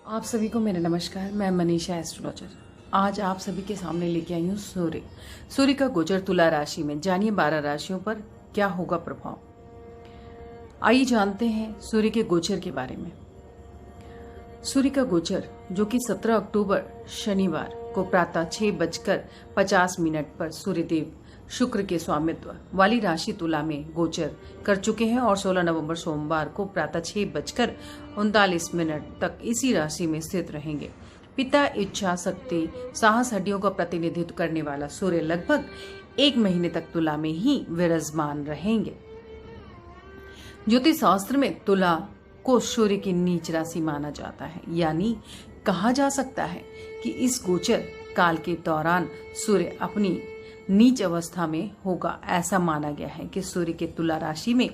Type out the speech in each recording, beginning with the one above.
आप सभी को मेरा नमस्कार। मैं मनीषा एस्ट्रोलॉजर आज आप सभी के सामने लेके आई हूँ सूर्य का गोचर तुला राशि में। जानिए 12 राशियों पर क्या होगा प्रभाव। आइए जानते हैं सूर्य के गोचर के बारे में। सूर्य का गोचर जो कि 17 अक्टूबर शनिवार को प्रातः 6:50 पर सूर्यदेव शुक्र के स्वामित्व वाली राशि तुला में गोचर कर चुके हैं और 16 नवंबर सोमवार को प्रातः 6:39 तक इसी राशि में स्थित रहेंगे। पिता, इच्छा शक्ति, साहस, हड्डियों का प्रतिनिधित्व करने वाला सूर्य लगभग 1 महीने तक तुला में ही विराजमान रहेंगे। ज्योतिष शास्त्र में तुला को सूर्य की नीच राशि माना जाता है, यानी कहा जा सकता है कि इस गोचर काल के दौरान सूर्य अपनी नीच अवस्था में होगा। ऐसा माना गया है कि सूर्य के तुला राशि में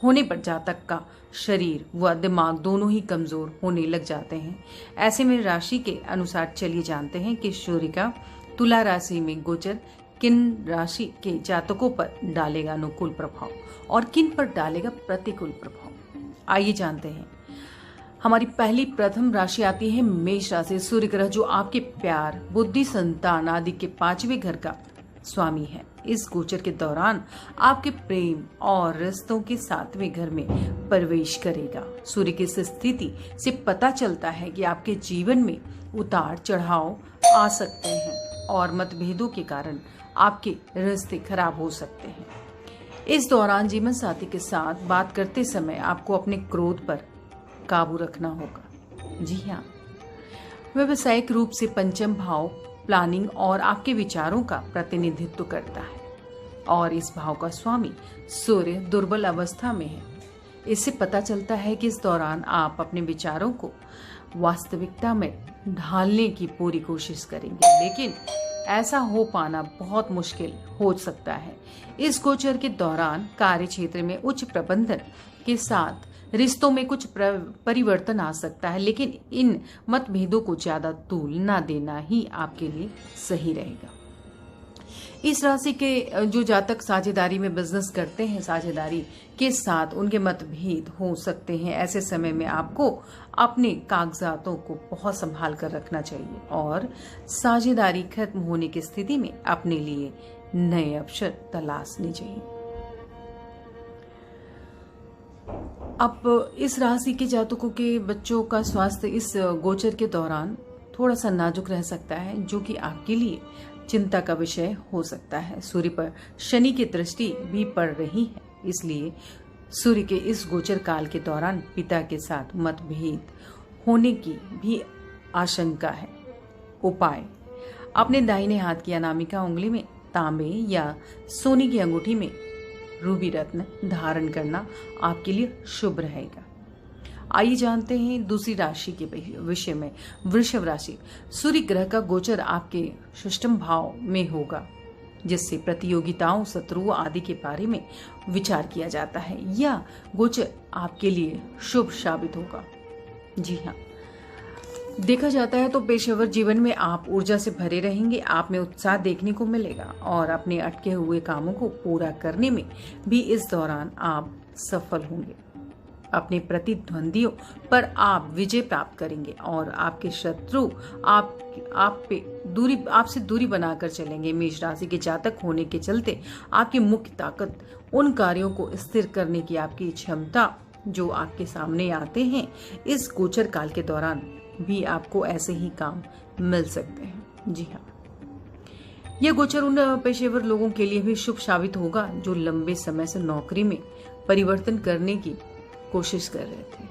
होने पर जातक का शरीर व दिमाग दोनों ही कमजोर होने लग जाते हैं। ऐसे में राशि के अनुसार चलिए जानते हैं कि सूर्य का तुला राशि में गोचर किन राशि के जातकों पर डालेगा अनुकूल प्रभाव और किन पर डालेगा प्रतिकूल प्रभाव। आइए जानते हैं। हमारी प्रथम राशि आती है मेष राशि। सूर्य ग्रह जो आपके प्यार, बुद्धि, संतान आदि के 5वें घर का स्वामी है, इस गोचर के दौरान आपके प्रेम और रिश्तों के 7वें घर में प्रवेश करेगा। सूर्य की इस स्थिति से पता चलता है कि आपके जीवन में उतार चढ़ाव आ सकते हैं और मतभेदों के कारण आपके रिश्ते खराब हो सकते हैं। इस दौरान जीवन साथी के साथ बात करते समय आपको अपने क्रोध पर काबू रखना होगा। जी हाँ, व्यावसायिक रूप से पंचम भाव प्लानिंग और आपके विचारों का प्रतिनिधित्व करता है और इस भाव का स्वामी सूर्य दुर्बल अवस्था में है। इससे पता चलता है कि इस दौरान आप अपने विचारों को वास्तविकता में ढालने की पूरी कोशिश करेंगे, लेकिन ऐसा हो पाना बहुत मुश्किल हो सकता है। इस गोचर के दौरान कार्य क्षेत्र में उच्च प्रबंधन के साथ रिश्तों में कुछ परिवर्तन आ सकता है, लेकिन इन मतभेदों को ज्यादा तूल ना देना ही आपके लिए सही रहेगा। इस राशि के जो जातक साझेदारी में बिजनेस करते हैं, साझेदारी के साथ उनके मतभेद हो सकते हैं। ऐसे समय में आपको अपने कागजातों को बहुत संभाल कर रखना चाहिए और साझेदारी खत्म होने की स्थिति में अपने लिए नए अवसर तलाशने चाहिए। अब इस राशि के जातकों के बच्चों का स्वास्थ्य इस गोचर के दौरान थोड़ा सा नाजुक रह सकता है, जो कि आपके लिए चिंता का विषय हो सकता है। सूर्य पर शनि की दृष्टि भी पड़ रही है, इसलिए सूर्य के इस गोचर काल के दौरान पिता के साथ मतभेद होने की भी आशंका है। उपाय: अपने दाहिने हाथ की अनामिका उंगली में तांबे या सोने की अंगूठी में रूबी रत्न धारण करना आपके लिए शुभ रहेगा। आइए जानते हैं दूसरी राशि के विषय में। वृषभ राशि। सूर्य ग्रह का गोचर आपके षष्ठम भाव में होगा, जिससे प्रतियोगिताओं, शत्रुओं आदि के बारे में विचार किया जाता है। यह गोचर आपके लिए शुभ साबित होगा। जी हाँ, देखा जाता है तो पेशेवर जीवन में आप ऊर्जा से भरे रहेंगे। आप में उत्साह देखने को मिलेगा और अपने अटके हुए कामों को पूरा करने में भी इस दौरान आप सफल होंगे। अपने प्रतिद्वंदियों पर आप विजय प्राप्त करेंगे और आपके शत्रु आपसे दूरी बनाकर चलेंगे। मेष राशि के जातक होने के चलते आपकी मुख्य ताकत उन कार्यों को स्थिर करने की आपकी क्षमता जो आपके सामने आते हैं, इस गोचर काल के दौरान भी आपको ऐसे ही काम मिल सकते हैं। जी हाँ, यह गोचर उन पेशेवर लोगों के लिए भी शुभ साबित होगा जो लंबे समय से नौकरी में परिवर्तन करने की कोशिश कर रहे थे।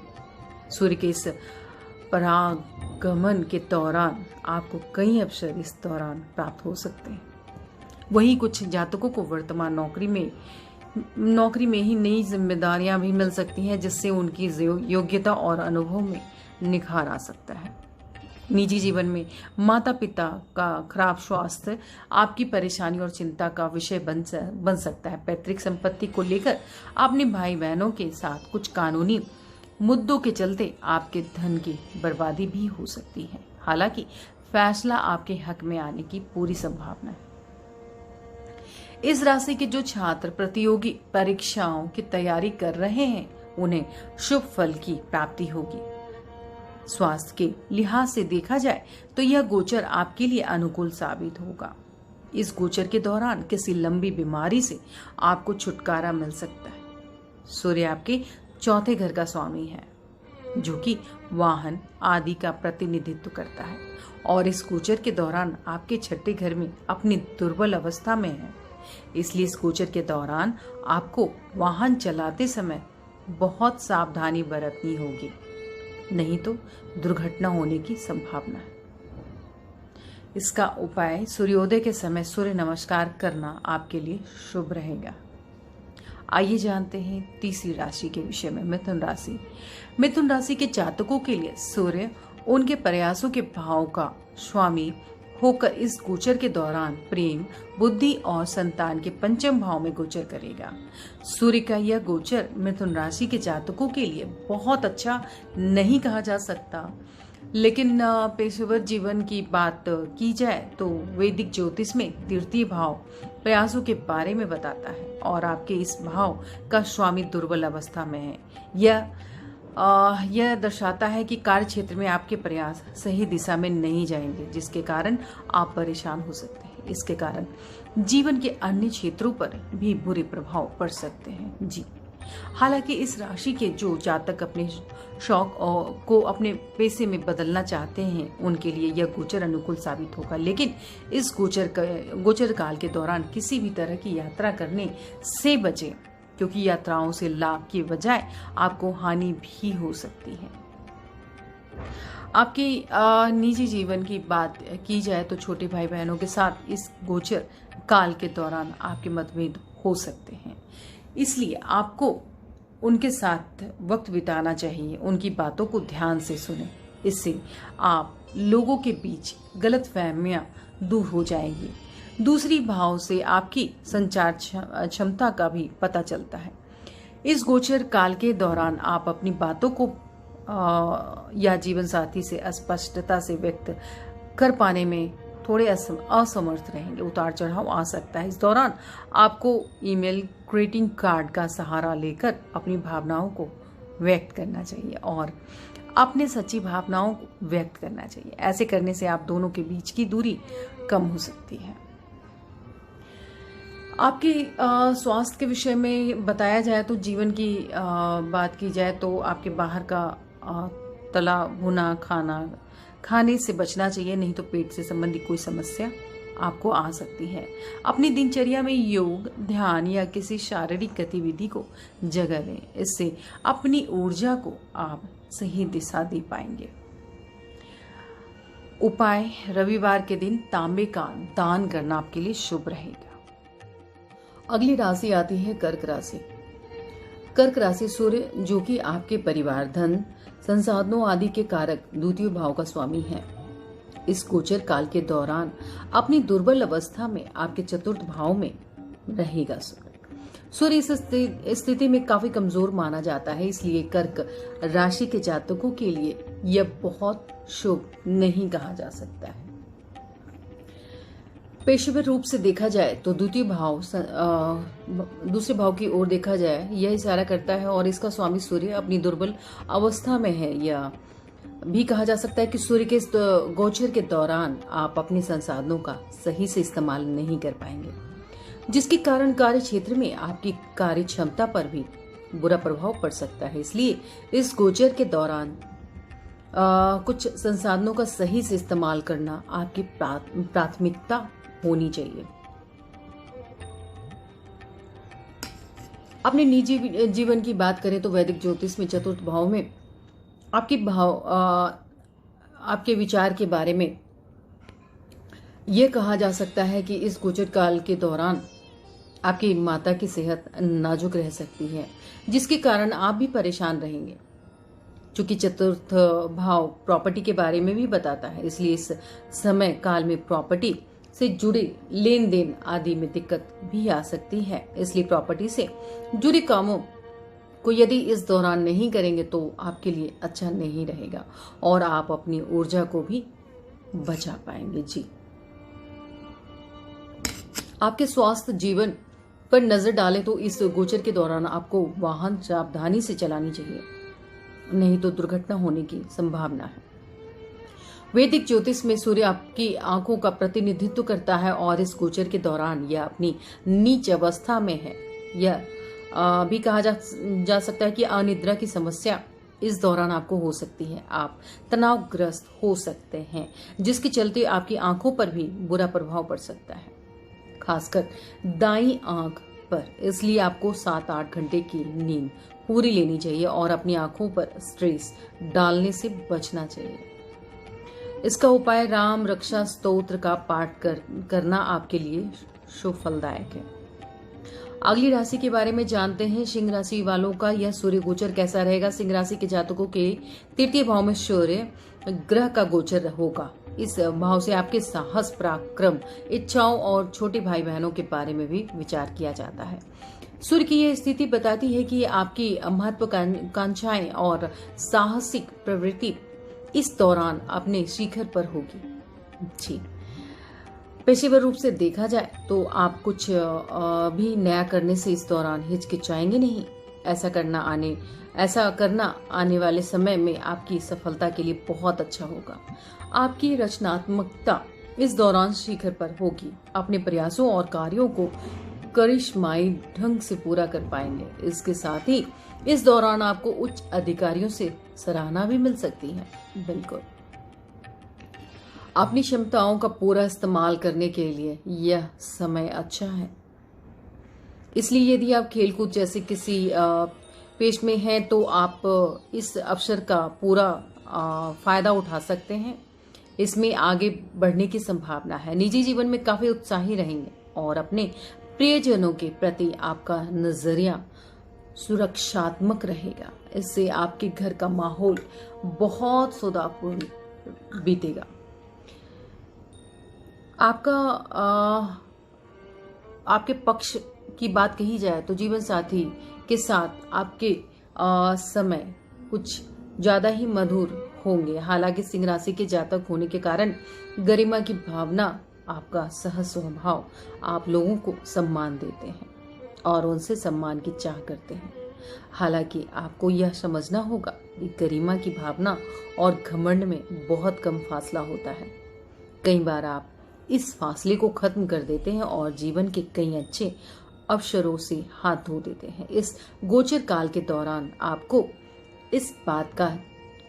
सूर्य के इस परागमन के दौरान आपको कई अवसर इस दौरान प्राप्त हो सकते हैं। वहीं कुछ जातकों को वर्तमान नौकरी में ही नई जिम्मेदारियां भी मिल सकती हैं, जिससे उनकी योग्यता और अनुभव में निखार आ सकता है। निजी जीवन में माता पिता का खराब स्वास्थ्य आपकी परेशानी और चिंता का विषय बन सकता है। पैतृक संपत्ति को लेकर अपने भाई बहनों के साथ कुछ कानूनी मुद्दों के चलते आपके धन की बर्बादी भी हो सकती है। हालांकि फैसला आपके हक में आने की पूरी संभावना है। इस राशि के जो छात्र प्रतियोगी परीक्षाओं की तैयारी कर रहे हैं, उन्हें शुभ फल की प्राप्ति होगी। स्वास्थ्य के लिहाज से देखा जाए तो यह गोचर आपके लिए अनुकूल साबित होगा। इस गोचर के दौरान किसी लंबी बीमारी से आपको छुटकारा मिल सकता है। सूर्य आपके चौथे घर का स्वामी है, जो कि वाहन आदि का प्रतिनिधित्व करता है और इस गोचर के दौरान आपके छठे घर में अपनी दुर्बल अवस्था में है। इसलिए इस गोचर के दौरान आपको वाहन चलाते समय बहुत सावधानी बरतनी होगी, नहीं तो दुर्घटना होने की संभावना है। इसका उपाय सूर्योदय के समय सूर्य नमस्कार करना आपके लिए शुभ रहेगा। आइए जानते हैं तीसरी राशि के विषय में, मिथुन राशि। मिथुन राशि के जातकों के लिए सूर्य उनके प्रयासों के भाव का स्वामी होकर इस गोचर के दौरान प्रेम, बुद्धि और संतान के पंचम भाव में गोचर करेगा। सूर्य का यह गोचर मिथुन राशि के जातकों के लिए बहुत अच्छा नहीं कहा जा सकता, लेकिन पेशेवर जीवन की बात की जाए तो वैदिक ज्योतिष में तृतीय भाव प्रयासों के बारे में बताता है और आपके इस भाव का स्वामी दुर्बल अवस्था में है। यह दर्शाता है कि कार्य क्षेत्र में आपके प्रयास सही दिशा में नहीं जाएंगे, जिसके कारण आप परेशान हो सकते हैं। इसके कारण जीवन के अन्य क्षेत्रों पर भी बुरे प्रभाव पड़ सकते हैं। जी, हालांकि इस राशि के जो जातक अपने शौक को अपने पेशे में बदलना चाहते हैं, उनके लिए यह गोचर अनुकूल साबित होगा। लेकिन इस गोचर काल के दौरान किसी भी तरह की यात्रा करने से बचें, क्योंकि यात्राओं से लाभ की बजाय आपको हानि भी हो सकती है। आपके निजी जीवन की बात की जाए तो छोटे भाई बहनों के साथ इस गोचर काल के दौरान आपके मतभेद हो सकते हैं, इसलिए आपको उनके साथ वक्त बिताना चाहिए। उनकी बातों को ध्यान से सुनें, इससे आप लोगों के बीच गलतफहमियां दूर हो जाएंगी। दूसरी भाव से आपकी संचार क्षमता का भी पता चलता है। इस गोचर काल के दौरान आप अपनी बातों को या जीवन साथी से स्पष्टता से व्यक्त कर पाने में थोड़े असमर्थ रहेंगे। उतार चढ़ाव आ सकता है। इस दौरान आपको ईमेल, ग्रीटिंग कार्ड का सहारा लेकर अपनी भावनाओं को व्यक्त करना चाहिए और अपने सच्ची भावनाओं को व्यक्त करना चाहिए। ऐसे करने से आप दोनों के बीच की दूरी कम हो सकती है। आपके स्वास्थ्य के विषय में बताया जाए तो जीवन की बात की जाए तो आपके बाहर का तला भुना खाने से बचना चाहिए, नहीं तो पेट से संबंधित कोई समस्या आपको आ सकती है। अपनी दिनचर्या में योग, ध्यान या किसी शारीरिक गतिविधि को जगह दें, इससे अपनी ऊर्जा को आप सही दिशा दे पाएंगे। उपाय, रविवार के दिन तांबे का दान करना आपके लिए शुभ रहेगा। अगली राशि आती है कर्क राशि। कर्क राशि सूर्य, जो कि आपके परिवार, धन, संसाधनों आदि के कारक द्वितीय भाव का स्वामी है, इस गोचर काल के दौरान अपनी दुर्बल अवस्था में आपके चतुर्थ भाव में रहेगा। सूर्य इस स्थिति में काफी कमजोर माना जाता है, इसलिए कर्क राशि के जातकों के लिए यह बहुत शुभ नहीं कहा जा सकता है। पेशेवर रूप से देखा जाए तो द्वितीय भाव दूसरे भाव की ओर देखा जाए यह इशारा करता है और इसका स्वामी सूर्य अपनी दुर्बल अवस्था में है। यह भी कहा जा सकता है कि सूर्य के इस गोचर के दौरान आप अपने संसाधनों का सही से इस्तेमाल नहीं कर पाएंगे, जिसके कारण कार्य क्षेत्र में आपकी कार्य क्षमता पर भी बुरा प्रभाव पड़ सकता है। इसलिए इस गोचर के दौरान कुछ संसाधनों का सही से इस्तेमाल करना आपकी प्राथमिकता होनी चाहिए। अपने निजी जीवन की बात करें तो वैदिक ज्योतिष में चतुर्थ भाव में आपके विचार के बारे में यह कहा जा सकता है कि इस गोचर काल के दौरान आपकी माता की सेहत नाजुक रह सकती है, जिसके कारण आप भी परेशान रहेंगे। चूंकि चतुर्थ भाव प्रॉपर्टी के बारे में भी बताता है, इसलिए इस समय काल में प्रॉपर्टी से जुड़े लेन देन आदि में दिक्कत भी आ सकती है। इसलिए प्रॉपर्टी से जुड़े कामों को यदि इस दौरान नहीं करेंगे तो आपके लिए अच्छा नहीं रहेगा और आप अपनी ऊर्जा को भी बचा पाएंगे। जी, आपके स्वास्थ्य जीवन पर नजर डालें तो इस गोचर के दौरान आपको वाहन सावधानी से चलानी चाहिए नहीं तो दुर्घटना होने की संभावना है। वैदिक ज्योतिष में सूर्य आपकी आंखों का प्रतिनिधित्व करता है और इस गोचर के दौरान यह अपनी नीच अवस्था में है। यह भी कहा जा सकता है कि अनिद्रा की समस्या इस दौरान आपको हो सकती है। आप तनावग्रस्त हो सकते हैं, जिसके चलते आपकी आंखों पर भी बुरा प्रभाव पड़ सकता है, खासकर दाईं आंख पर। इसलिए आपको 7-8 घंटे की नींद पूरी लेनी चाहिए और अपनी आंखों पर स्ट्रेस डालने से बचना चाहिए। इसका उपाय राम रक्षा स्तोत्र का पाठ करना आपके लिए शुभ फलदायक है। अगली राशि के बारे में जानते हैं। सिंह राशि वालों का यह सूर्य गोचर कैसा रहेगा। सिंह राशि के जातकों के तृतीय भाव में सूर्य ग्रह का गोचर होगा। इस भाव से आपके साहस, पराक्रम, इच्छाओं और छोटे भाई बहनों के बारे में भी विचार किया जाता है। सूर्य की यह स्थिति बताती है कि आपकी महत्वाकांक्षाएं और साहसिक प्रवृत्ति इस दौरान अपने शिखर पर होगी। जी, पेशेवर रूप से देखा जाए तो आप कुछ भी नया करने से इस दौरान हिचकिचाएंगे नहीं। ऐसा करना आने वाले समय में आपकी सफलता के लिए बहुत अच्छा होगा। आपकी रचनात्मकता इस दौरान शिखर पर होगी। अपने प्रयासों और कार्यों को करिश्माई ढंग से पूरा कर पाएंगे। इसके साथ ही इस दौरान आपको उच्च अधिकारियों से सराहना भी मिल सकती है। बिल्कुल, अपनी क्षमताओं का पूरा इस्तेमाल करने के लिए यह समय अच्छा है। इसलिए यदि आप खेलकूद जैसे किसी पेश में हैं तो आप इस अवसर का पूरा फायदा उठा सकते हैं। इसमें आगे बढ़ने की संभावना है। निजी जीवन में काफी उत्साही रहेंगे और अपने प्रियजनों के प्रति आपका नजरिया सुरक्षात्मक रहेगा। इससे आपके घर का माहौल बहुत सौहार्दपूर्ण बीतेगा। आपके पक्ष की बात कही जाए तो जीवन साथी के साथ आपके समय कुछ ज्यादा ही मधुर होंगे। हालांकि सिंह राशि के जातक होने के कारण गरिमा की भावना, आपका सहज स्वभाव, आप लोगों को सम्मान देते हैं और उनसे सम्मान की चाह करते हैं। हालांकि आपको यह समझना होगा कि गरिमा की भावना और घमंड में बहुत कम फासला होता है। कई बार आप इस फासले को खत्म कर देते हैं और जीवन के कई अच्छे अवसरों से हाथ धो देते हैं। इस गोचर काल के दौरान आपको इस बात का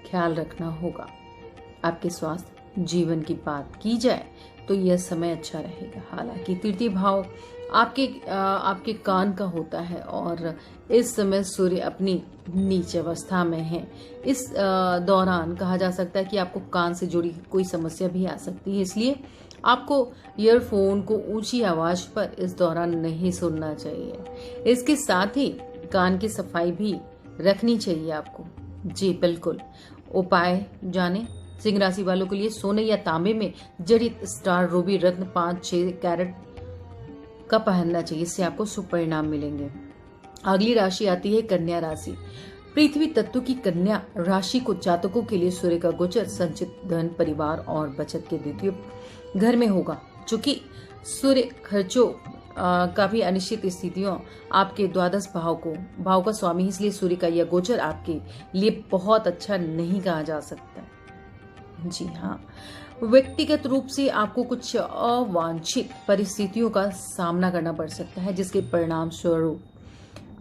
ख्याल रखना होगा। आपके स्वास्थ्य जीवन की बात की जाए तो यह समय अच्छा रहेगा। हालांकि तृतीय भाव आपके कान का होता है और इस समय सूर्य अपनी नीच अवस्था में है। इस दौरान कहा जा सकता है कि आपको कान से जुड़ी कोई समस्या भी आ सकती है। इसलिए आपको ईयरफोन को ऊंची आवाज पर इस दौरान नहीं सुनना चाहिए। इसके साथ ही कान की सफाई भी रखनी चाहिए आपको। जी बिल्कुल। उपाय जाने। सिंह राशि वालों के लिए सोने या तांबे में जड़ित स्टार रूबी रत्न 5-6 कैरेट का पहनना चाहिए। इससे आपको शुभ परिणाम मिलेंगे। अगली राशि आती है कन्या राशि। पृथ्वी तत्व की कन्या राशि को जातकों के लिए सूर्य का गोचर संचित धन, परिवार और बचत के द्वितीय घर में होगा। चूंकि सूर्य खर्चों का भी अनिश्चित स्थितियों आपके द्वादश भाव का स्वामी, इसलिए सूर्य का यह गोचर आपके लिए बहुत अच्छा नहीं कहा जा सकता। जी हाँ, व्यक्तिगत रूप से आपको कुछ अवांछित परिस्थितियों का सामना करना पड़ सकता है, जिसके परिणाम स्वरूप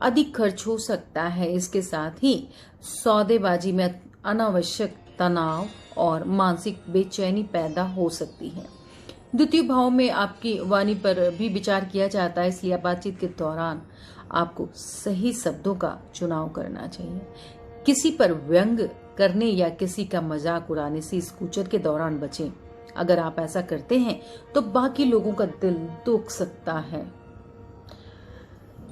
अधिक खर्च हो सकता है। इसके साथ ही सौदेबाजी में अनावश्यक तनाव और मानसिक बेचैनी पैदा हो सकती है। द्वितीय भाव में आपकी वाणी पर भी विचार किया जाता है, इसलिए बातचीत के दौरान आपको सही शब्दों का चुनाव करना चाहिए। किसी पर व्यंग करने या किसी का मजाक उड़ाने से इस गोचर के दौरान बचें। अगर आप ऐसा करते हैं तो बाकी लोगों का दिल दुख सकता है।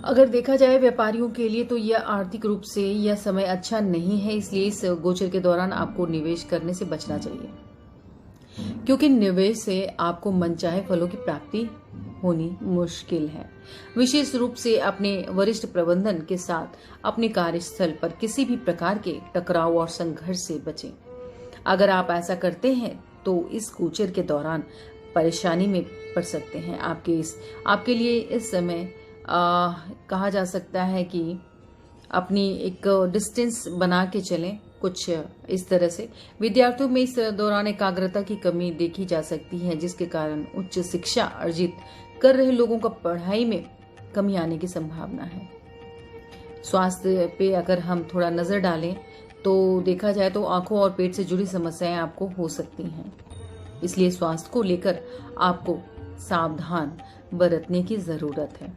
अगर देखा जाए व्यापारियों के लिए तो यह आर्थिक रूप से यह समय अच्छा नहीं है, इसलिए इस गोचर के दौरान आपको निवेश करने से बचना चाहिए, क्योंकि निवेश से आपको मनचाहे फलों की प्राप्ति होनी मुश्किल है। विशेष रूप से अपने वरिष्ठ प्रबंधन के साथ अपने कार्यस्थल पर किसी भी प्रकार के टकराव और संघर्ष से बचें। अगर आप ऐसा करते हैं तो इस गोचर के दौरान परेशानी में पड़ सकते हैं। आपके लिए इस समय कहा जा सकता है कि अपनी एक डिस्टेंस बना के चलें कुछ इस तरह से विद्यार्थियों में इस दौरान एकाग्रता की कमी देखी जा सकती है, जिसके कारण उच्च शिक्षा अर्जित कर रहे लोगों का पढ़ाई में कमी आने की संभावना है। स्वास्थ्य पे अगर हम थोड़ा नजर डालें तो देखा जाए तो आंखों और पेट से जुड़ी समस्याएं आपको हो सकती हैं, इसलिए स्वास्थ्य को लेकर आपको सावधान बरतने की जरूरत है।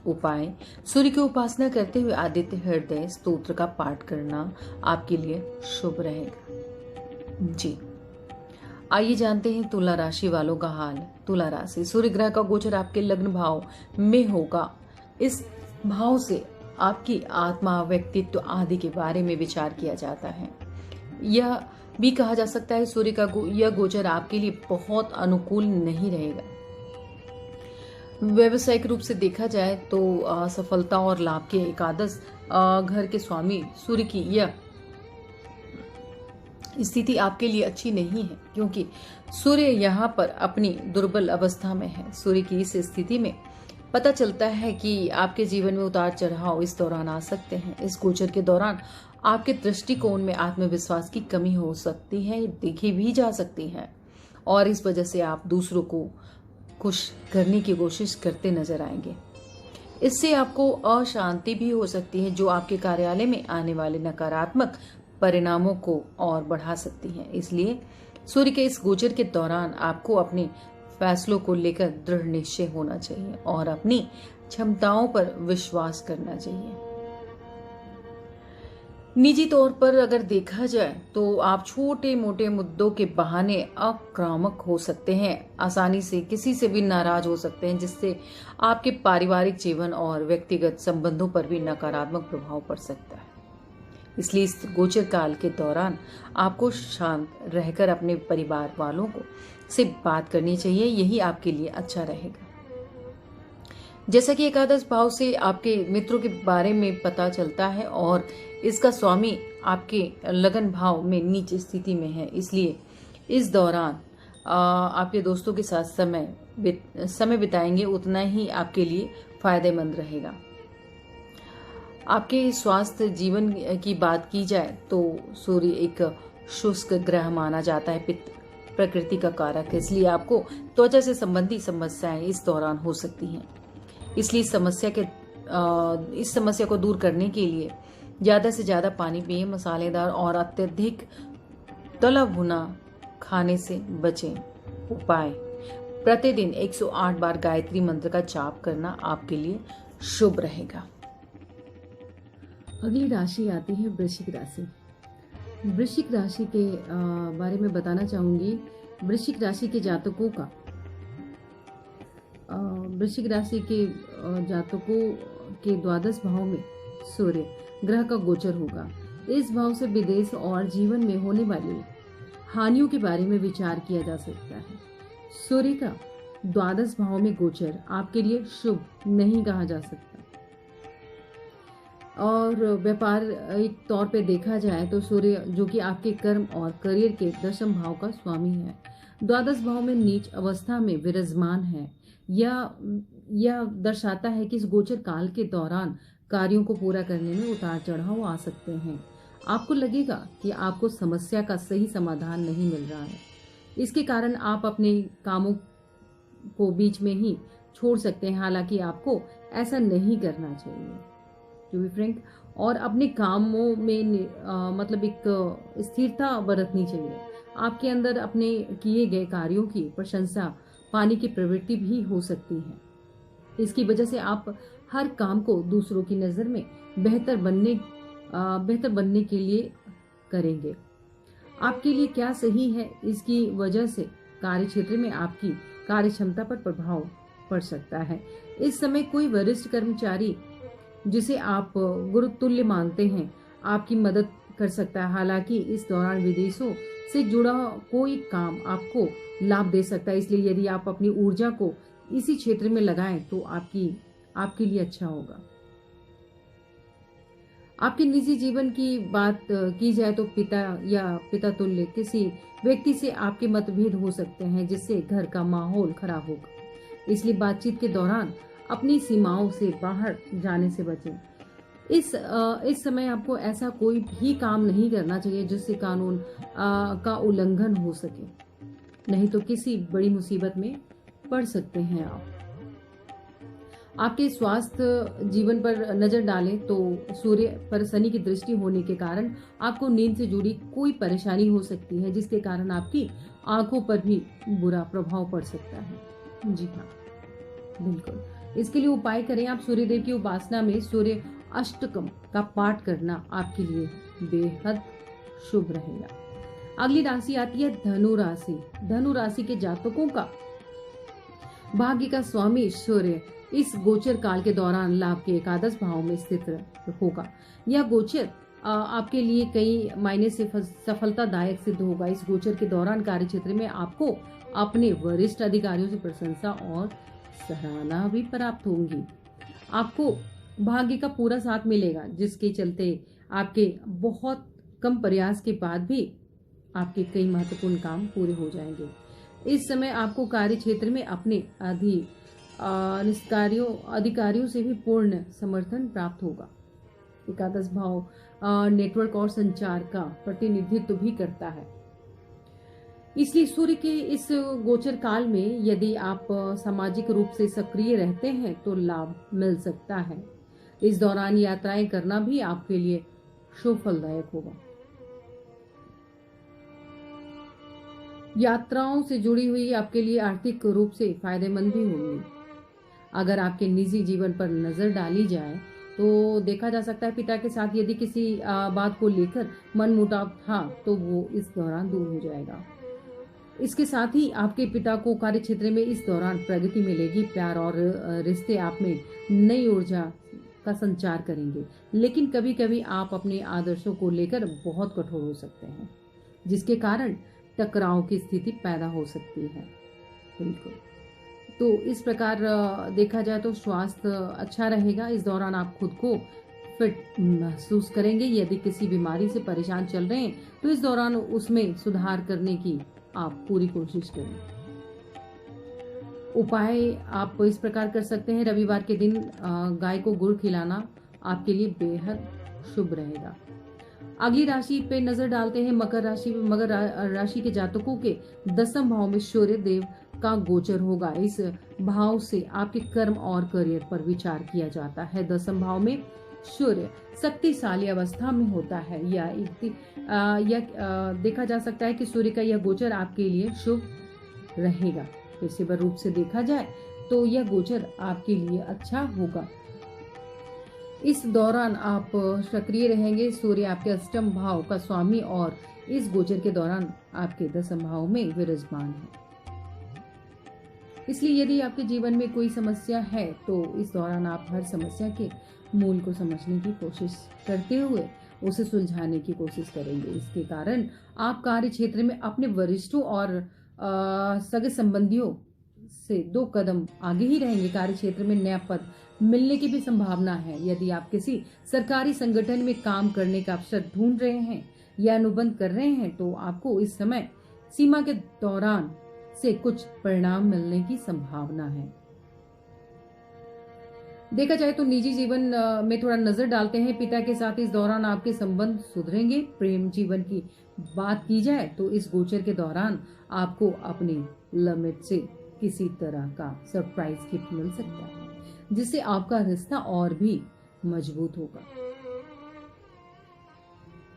उपाय: सूर्य की उपासना करते हुए आदित्य हृदय स्तोत्र का पाठ करना आपके लिए शुभ रहेगा। जी, आइए जानते हैं तुला राशि वालों का हाल। तुला राशि, सूर्य ग्रह का गोचर आपके लग्न भाव में होगा। इस भाव से आपकी आत्मा, व्यक्तित्व आदि के बारे में विचार किया जाता है। यह भी कहा जा सकता है सूर्य का यह गोचर आपके लिए बहुत अनुकूल नहीं रहेगा। व्यवसायिक रूप से देखा जाए तो सफलता और लाभ के एकादश घर के स्वामी सूर्य की यह स्थिति आपके लिए अच्छी नहीं है, क्योंकि सूर्य यहाँ पर अपनी दुर्बल अवस्था में है। सूर्य की इस स्थिति में पता चलता है कि आपके जीवन में उतार चढ़ाव इस दौरान आ सकते हैं। इस गोचर के दौरान आपके दृष्टिकोण में आत्मविश्वास की कमी हो सकती है, देखी भी जा सकती है, और इस वजह से आप दूसरों को खुश करने की कोशिश करते नजर आएंगे। इससे आपको अशांति भी हो सकती है, जो आपके कार्यालय में आने वाले नकारात्मक परिणामों को और बढ़ा सकती है। इसलिए सूर्य के इस गोचर के दौरान आपको अपने फैसलों को लेकर दृढ़ निश्चय होना चाहिए और अपनी क्षमताओं पर विश्वास करना चाहिए। निजी तौर पर अगर देखा जाए तो आप छोटे मोटे मुद्दों के बहाने आक्रामक हो सकते हैं, आसानी से किसी से भी नाराज हो सकते हैं, जिससे आपके पारिवारिक जीवन और व्यक्तिगत संबंधों पर भी नकारात्मक प्रभाव पड़ सकता है। इसलिए इस गोचर काल के दौरान आपको शांत रहकर अपने परिवार वालों को से बात करनी चाहिए, यही आपके लिए अच्छा रहेगा। जैसा कि एकादश भाव से आपके मित्रों के बारे में पता चलता है और इसका स्वामी आपके लगन भाव में नीच स्थिति में है, इसलिए इस दौरान आपके दोस्तों के साथ समय बिताएंगे उतना ही आपके लिए फायदेमंद रहेगा। आपके स्वास्थ्य जीवन की बात की जाए तो सूर्य एक शुष्क ग्रह माना जाता है, पित्त प्रकृति का कारक है, इसलिए आपको त्वचा से संबंधी समस्याएं इस दौरान हो सकती हैं। इसलिए इस समस्या को दूर करने के लिए ज्यादा से ज्यादा पानी पिए, मसालेदार और अत्यधिक तला भुना खाने से बचें। उपाय: प्रतिदिन 108 बार गायत्री मंत्र का जाप करना आपके लिए शुभ रहेगा। अगली राशि आती है वृश्चिक राशि। वृश्चिक राशि के बारे में बताना चाहूंगी। वृश्चिक राशि के जातकों का वृश्चिक राशि के जातकों के द्वादश भाव में सूर्य ग्रह का गोचर होगा। इस भाव से विदेश और जीवन में होने वाली हानियों के बारे में विचार किया जा सकता है। सूर्य का द्वादश भाव में गोचर आपके लिए शुभ नहीं कहा जा सकता, और व्यापारिक तौर पे देखा जाए तो सूर्य, जो कि आपके कर्म और करियर के दशम भाव का स्वामी है, द्वादश भाव में नीच अवस्था में विराजमान है। यह दर्शाता है कि इस गोचर काल के दौरान कार्यों को पूरा करने में उतार चढ़ाव आ सकते हैं। आपको लगेगा कि आपको समस्या का सही समाधान नहीं मिल रहा है, इसके कारण आप अपने कामों को बीच में ही छोड़ सकते हैं। हालांकि आपको ऐसा नहीं करना चाहिए, टू बी फ्रैंक, और अपने कामों में मतलब एक स्थिरता बरतनी चाहिए। आपके अंदर अपने किए गए कार्यों की प्रशंसा पाने की प्रवृत्ति भी हो सकती है। इसकी वजह से आप हर काम को दूसरों की नज़र में बेहतर बनने के लिए करेंगे। आपके लिए क्या सही है, इसकी वजह से कार्य क्षेत्र में आपकी कार्य क्षमता पर प्रभाव पड़ सकता है। इस समय कोई वरिष्ठ कर्मचारी जिसे आप गुरुतुल्य मानते हैं आपकी मदद कर सकता है। हालांकि इस दौरान विदेशों से जुड़ा कोई काम आपको लाभ दे सकता है, इसलिए यदि आप अपनी ऊर्जा को इसी क्षेत्र में लगाएं तो आपके लिए अच्छा होगा। आपके निजी जीवन की बात की जाए तो पिता या पिता तुल्य किसी व्यक्ति से आपके मतभेद हो सकते हैं, जिससे घर का माहौल खराब होगा। इसलिए बातचीत के दौरान अपनी सीमाओं से बाहर जाने से बचें। इस समय आपको ऐसा कोई भी काम नहीं करना चाहिए जिससे कानून का उल्लंघन हो सके, नहीं तो किसी बड़ी मुसीबत में पड़ सकते हैं आप। आपके स्वास्थ्य जीवन पर नजर डालें तो सूर्य पर शनि की दृष्टि होने के कारण आपको नींद से जुड़ी कोई परेशानी हो सकती है, जिसके कारण आपकी आंखों पर भी बुरा प्रभाव पड़ सकता है। जी हाँ, बिल्कुल। इसके लिए उपाय करें आप सूर्य देव की उपासना में सूर्य अष्टकम का पाठ करना आपके लिए बेहद शुभ रहेगा। अगली राशि आती है धनु राशि। धनु राशि के जातकों का भाग्य का स्वामी सूर्य इस गोचर काल के दौरान लाभ के एकादश भाव में स्थित होगा। यह गोचर आपके लिए कई मायने से सफलतादायक सिद्ध होगा। इस गोचर के दौरान कार्य क्षेत्र में आपको अपने वरिष्ठ अधिकारियों से प्रशंसा और सराहना भी प्राप्त होंगी। आपको भाग्य का पूरा साथ मिलेगा, जिसके चलते आपके बहुत कम प्रयास के बाद भी आपके कई महत्वपूर्ण काम पूरे हो जाएंगे। इस समय आपको कार्य क्षेत्र में अपने अधिकारियों से भी पूर्ण समर्थन प्राप्त होगा। एकादश भाव नेटवर्क और संचार का प्रतिनिधित्व भी करता है। इसलिए सूर्य के इस गोचर काल में यदि आप सामाजिक रूप से सक्रिय रहते हैं तो लाभ मिल सकता है। इस दौरान यात्राएं करना भी आपके लिए शुभ फलदायक होगा। यात्राओं से जुड़ी हुई आपके लिए आर्थिक रूप से फायदेमंद भी होंगी। अगर आपके निजी जीवन पर नजर डाली जाए तो देखा जा सकता है पिता के साथ यदि किसी बात को लेकर मनमुटाव था तो वो इस दौरान दूर हो जाएगा। इसके साथ ही आपके पिता को कार्य क्षेत्र में इस दौरान प्रगति मिलेगी। प्यार और रिश्ते आप में नई ऊर्जा का संचार करेंगे, लेकिन कभी कभी आप अपने आदर्शों को लेकर बहुत कठोर हो सकते हैं, जिसके कारण टकराव की स्थिति पैदा हो सकती है। बिल्कुल। तो इस प्रकार देखा जाए तो स्वास्थ्य अच्छा रहेगा। इस दौरान आप खुद को फिट महसूस करेंगे। यदि किसी बीमारी से परेशान चल रहे हैं तो इस दौरान उसमें सुधार करने की आप पूरी कोशिश करें। उपाय आप इस प्रकार कर सकते हैं। रविवार के दिन गाय को गुड़ खिलाना आपके लिए बेहद शुभ रहेगा। अगली राशि पे नजर डालते हैं मकर राशि। मकर राशि के जातकों के दसम भाव में सूर्य देव का गोचर होगा। इस भाव से आपके कर्म और करियर पर विचार किया जाता है। दसम भाव में सूर्य शक्तिशाली अवस्था में होता है। देखा जा सकता है कि सूर्य का यह गोचर आपके लिए शुभ रहेगा। पेशेवर रूप से देखा जाए तो यह गोचर आपके लिए अच्छा होगा। इस दौरान आप सक्रिय रहेंगे। सूर्य आपके अष्टम भाव का स्वामी और इस गोचर के दौरान आपके दसम भाव में विराजमान है। इसलिए यदि आपके जीवन में कोई समस्या है तो इस दौरान आप हर समस्या के मूल को समझने की कोशिश करते हुए उसे सुलझाने की कोशिश करेंगे। इसके कारण आप कार्य क्षेत्र में अपने वरिष्ठों और सगे संबंधियों से 2 कदम आगे ही रहेंगे। कार्य क्षेत्र में नया पद मिलने की भी संभावना है। यदि आप किसी सरकारी संगठन में काम करने का अवसर ढूंढ रहे हैं या अनुबंध कर रहे हैं तो आपको इस समय सीमा के दौरान से कुछ परिणाम मिलने की संभावना है। देखा जाए तो निजी जीवन में थोड़ा नजर डालते हैं। पिता के साथ इस दौरान आपके संबंध सुधरेंगे। प्रेम जीवन की बात की जाए तो इस गोचर के दौरान आपको अपने लिमिट से किसी तरह का सरप्राइज गिफ्ट मिल सकता है, जिससे आपका रिश्ता और भी मजबूत होगा।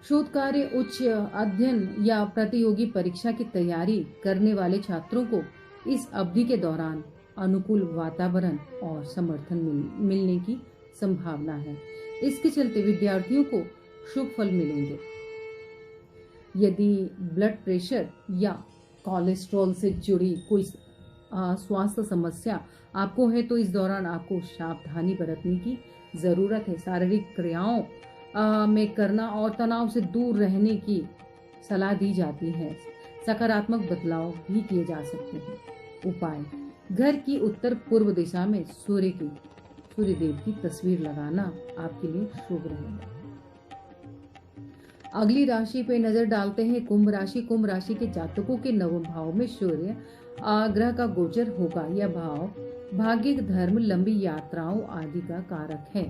शोध कार्य, उच्च अध्ययन या प्रतियोगी परीक्षा की तैयारी करने वाले छात्रों को इस अवधि के दौरान अनुकूल वातावरण और समर्थन मिलने की संभावना है। इसके चलते विद्यार्थियों को शुभ फल मिलेंगे। यदि ब्लड प्रेशर या कोलेस्ट्रॉल से जुड़ी कोई स्वास्थ्य समस्या आपको है तो इस दौरान आपको सावधानी बरतने की जरूरत है। शारीरिक क्रियाओं में करना और तनाव से दूर रहने की सलाह दी जाती है। सकारात्मक बदलाव भी किए जा सकते हैं। उपाय, घर की उत्तर पूर्व दिशा में सूर्यदेव की तस्वीर लगाना आपके लिए शुभ रहेगा। अगली राशि पे नजर डालते हैं कुंभ राशि। कुंभ राशि के जातकों के नवम भाव में सूर्य ग्रह का गोचर होगा। यह भाव भाग्य, धर्म, लंबी यात्राओं आदि का कारक है।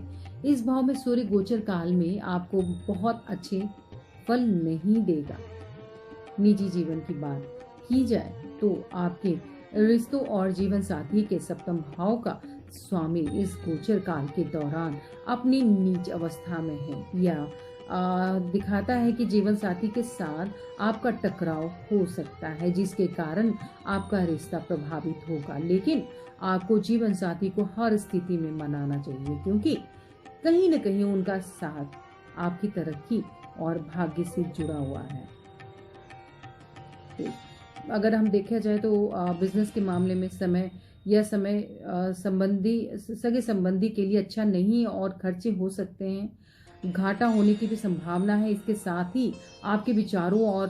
इस भाव में सूर्य गोचर काल में आपको बहुत अच्छे फल नहीं देगा। निजी जीवन की बात की जाए तो आपके रिश्तों और जीवन साथी के सप्तम भाव का स्वामी इस गोचर काल के दौरान अपनी नीच अवस्था में है या दिखाता है कि जीवन साथी के साथ आपका टकराव हो सकता है, जिसके कारण आपका रिश्ता प्रभावित होगा। लेकिन आपको जीवन साथी को हर स्थिति में मनाना चाहिए, क्योंकि कहीं न कहीं उनका साथ आपकी तरक्की और भाग्य से जुड़ा हुआ है। तो अगर हम देखा जाए तो बिजनेस के मामले में समय सगे संबंधी के लिए अच्छा नहीं और खर्चे हो सकते हैं। घाटा होने की भी संभावना है। इसके साथ ही आपके विचारों और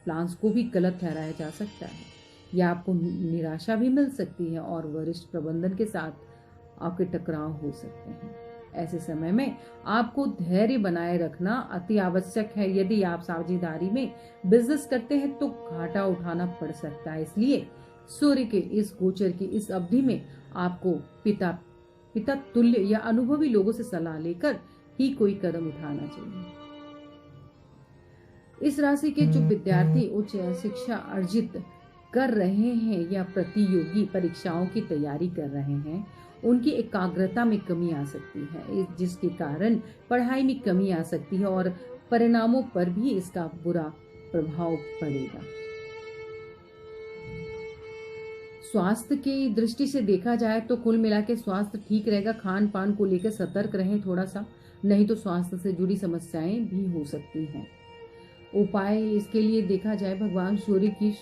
प्लान्स को भी गलत ठहराया जा सकता है या आपको निराशा भी मिल सकती है और वरिष्ठ प्रबंधन के साथ आपके टकराव हो सकते हैं। ऐसे समय में आपको धैर्य बनाए रखना अति आवश्यक है। यदि आप साझेदारी में बिजनेस करते हैं तो घाटा उठाना पड़ सकता है। इसलिए सूर्य के इस गोचर की इस अवधि में आपको पिता तुल्य या अनुभवी लोगों से सलाह लेकर ही कोई कदम उठाना चाहिए। इस राशि के जो विद्यार्थी उच्च शिक्षा अर्जित कर रहे हैं या प्रतियोगी परीक्षाओं की तैयारी कर रहे हैं, उनकी एकाग्रता में कमी आ सकती है, जिसके कारण पढ़ाई में कमी आ सकती है और परिणामों पर भी इसका बुरा प्रभाव पड़ेगा। स्वास्थ्य की दृष्टि से देखा जाए तो कुल मिला के स्वास्थ्य ठीक रहेगा। खान पान को लेकर सतर्क रहें थोड़ा सा, नहीं तो स्वास्थ्य से जुड़ी समस्याएं भी हो सकती हैं। उपाय इसके लिए देखा जाए, भगवान सूर्य की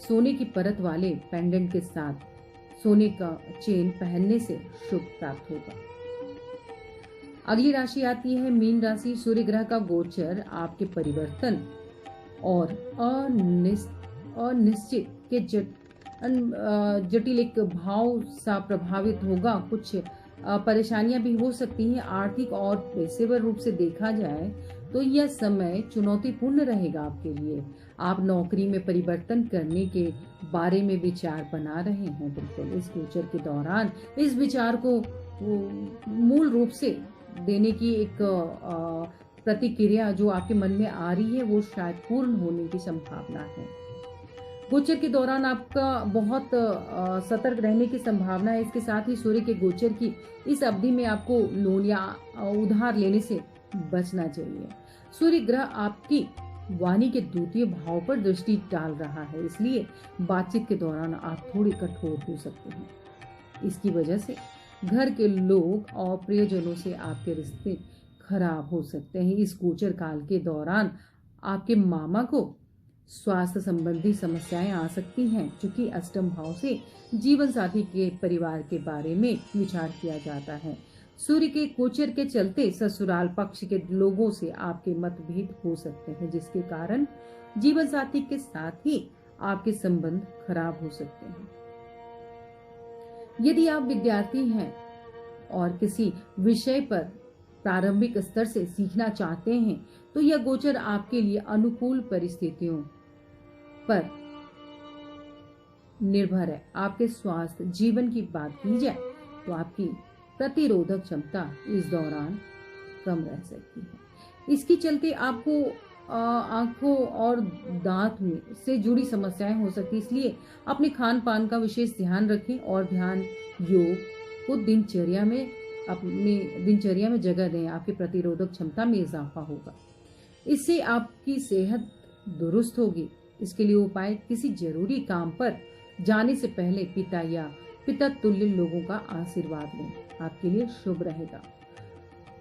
सोने की परत वाले पेंडेंट के साथ सोने का चेन पहनने से शुभ प्राप्त होगा। अगली राशि आती है मीन राशि। सूर्य ग्रह का गोचर आपके परिवर्तन और अनिश्चित के जटिल एक भाव सा प्रभावित होगा। कुछ परेशानियां भी हो सकती हैं। आर्थिक और पेशेवर रूप से देखा जाए तो यह समय चुनौतीपूर्ण रहेगा आपके लिए। आप नौकरी में परिवर्तन करने के बारे में विचार बना रहे हैं। बिल्कुल इस गोचर के दौरान इस विचार को मूल रूप से देने की एक प्रतिक्रिया जो आपके मन में आ रही है वो शायद पूर्ण होने की संभावना है। गोचर के दौरान आपका बहुत सतर्क रहने की संभावना है। इसके साथ ही सूर्य के गोचर की इस अवधि में आपको लोन या उधार लेने से बचना चाहिए। सूर्य ग्रह आपकी वाणी के द्वितीय भाव पर दृष्टि डाल रहा है, इसलिए बातचीत के दौरान आप थोड़े कठोर हो सकते हैं। इसकी वजह से घर के लोग और प्रियजनों से आपके रिश्ते खराब हो सकते हैं। इस गोचर काल के दौरान आपके मामा को स्वास्थ्य संबंधी समस्याएं आ सकती हैं, क्योंकि अष्टम भाव से जीवन साथी के परिवार के बारे में विचार किया जाता है। सूर्य के गोचर के चलते ससुराल पक्ष के लोगों से आपके मतभेद हो सकते हैं, जिसके कारण जीवन साथी के साथ ही आपके संबंध खराब हो सकते हैं। यदि आप विद्यार्थी हैं और किसी विषय पर प्रारंभिक स्तर से सीखना चाहते हैं तो यह गोचर आपके लिए अनुकूल परिस्थितियों पर निर्भर है। आपके स्वास्थ्य जीवन की बात की जाए तो आपकी प्रतिरोधक क्षमता इस दौरान कम रह सकती है। इसके चलते आपको आंखों और दांत में से जुड़ी समस्याएं हो सकती है, इसलिए अपने खान पान का विशेष ध्यान रखें और ध्यान योग को अपने दिनचर्या में जगह दें। आपकी प्रतिरोधक क्षमता में इजाफा होगा, इससे आपकी सेहत दुरुस्त होगी। इसके लिए उपाय, किसी जरूरी काम पर जाने से पहले पिता या पिता तुल्य लोगों का आशीर्वाद लें, आपके लिए शुभ रहेगा।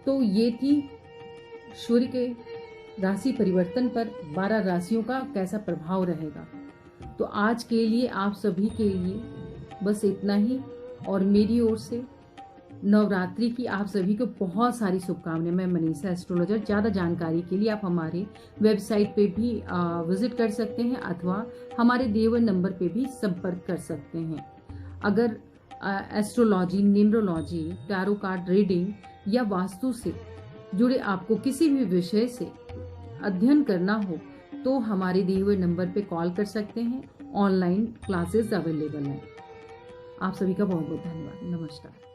तो ये थी सूर्य के राशि परिवर्तन पर 12 राशियों का कैसा प्रभाव रहेगा। तो आज के लिए आप सभी के लिए बस इतना ही, और मेरी ओर से नवरात्रि की आप सभी को बहुत सारी शुभकामनाएं। मैं मनीषा एस्ट्रोलॉजर। ज़्यादा जानकारी के लिए आप हमारे वेबसाइट पे भी विजिट कर सकते हैं अथवा हमारे दिए हुए नंबर पे भी संपर्क कर सकते हैं। अगर astrology, numerology, tarot card reading या वास्तु से जुड़े आपको किसी भी विषय से अध्ययन करना हो तो हमारे दिए हुए नंबर पे कॉल कर सकते हैं। ऑनलाइन क्लासेस अवेलेबल हैं। आप सभी का बहुत बहुत धन्यवाद। नमस्कार।